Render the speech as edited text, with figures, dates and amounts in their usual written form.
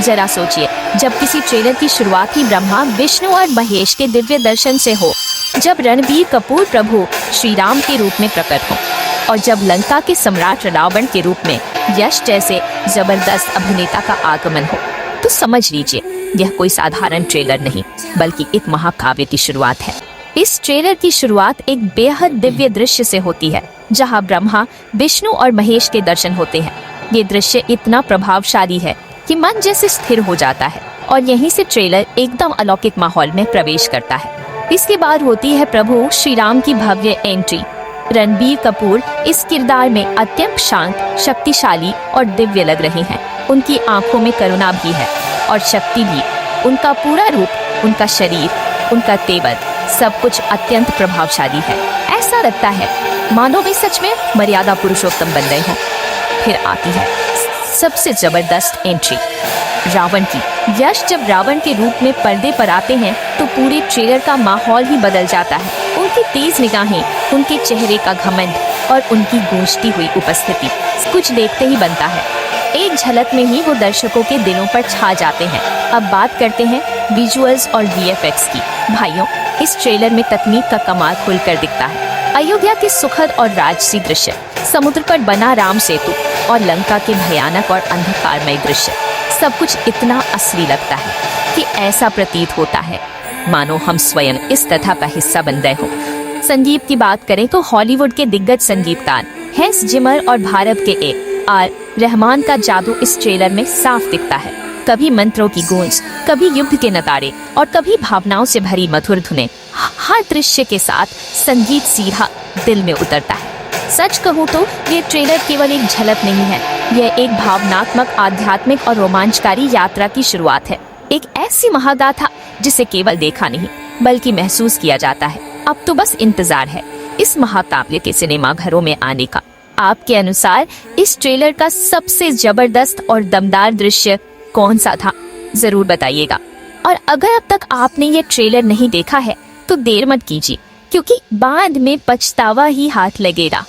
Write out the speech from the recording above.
जरा सोचिए, जब किसी ट्रेलर की शुरुआत ही ब्रह्मा, विष्णु और महेश के दिव्य दर्शन से हो, जब रणबीर कपूर प्रभु श्री राम के रूप में प्रकट हो, और जब लंका के सम्राट रावण के रूप में यश जैसे जबरदस्त अभिनेता का आगमन हो, तो समझ लीजिए यह कोई साधारण ट्रेलर नहीं बल्कि एक महाकाव्य की शुरुआत है। इस ट्रेलर की शुरुआत एक बेहद दिव्य दृश्य से होती है, जहां ब्रह्मा, विष्णु और महेश के दर्शन होते हैं। ये दृश्य इतना प्रभावशाली है कि मन जैसे स्थिर हो जाता है और यहीं से ट्रेलर एकदम अलौकिक माहौल में प्रवेश करता है। इसके बाद होती है प्रभु श्री राम की भव्य एंट्री। रणबीर कपूर इस किरदार में अत्यंत शांत, शक्तिशाली और दिव्य लग रहे हैं। उनकी आंखों में करुणा भी है और शक्ति भी। उनका पूरा रूप, उनका शरीर, उनका तेवर, सब कुछ अत्यंत प्रभावशाली है। ऐसा लगता है मानो वे सच में मर्यादा पुरुषोत्तम बन गए हों। फिर आती है सबसे जबरदस्त एंट्री, रावण की। यश जब रावण के रूप में पर्दे पर आते हैं तो पूरे ट्रेलर का माहौल ही बदल जाता है। उनकी तेज निगाहें, उनके चेहरे का घमंड और उनकी गूंजती हुई उपस्थिति कुछ देखते ही बनता है। एक झलक में ही वो दर्शकों के दिलों पर छा जाते हैं। अब बात करते हैं विजुअल्स और VFX की। भाइयों, इस ट्रेलर में तकनीक का कमाल खुलकर दिखता है। अयोध्या के सुखद और राजसी दृश्य, समुद्र पर बना राम सेतु और लंका के भयानक और अंधकारमय दृश्य, सब कुछ इतना असली लगता है कि ऐसा प्रतीत होता है मानो हम स्वयं इस कथा का हिस्सा बन गए हो। संगीत की बात करें तो हॉलीवुड के दिग्गज संगीतकार हैंस जिमर और भारत के AR रहमान का जादू इस ट्रेलर में साफ दिखता है। कभी मंत्रों की गूंज, कभी युद्ध के नगाड़े और कभी भावनाओं से भरी मधुर धुनें। हर दृश्य के साथ संगीत सीधा दिल में उतरता है। सच कहूँ तो ये ट्रेलर केवल एक झलक नहीं है, यह एक भावनात्मक, आध्यात्मिक और रोमांचकारी यात्रा की शुरुआत है। एक ऐसी महागाथा जिसे केवल देखा नहीं बल्कि महसूस किया जाता है। अब तो बस इंतजार है इस महाकाव्य के सिनेमा घरों में आने का। आपके अनुसार इस ट्रेलर का सबसे जबरदस्त और दमदार दृश्य कौन सा था, जरूर बताइएगा। और अगर अब तक आपने ये ट्रेलर नहीं देखा है तो देर मत कीजिए, क्योंकि बाद में पछतावा ही हाथ लगेगा।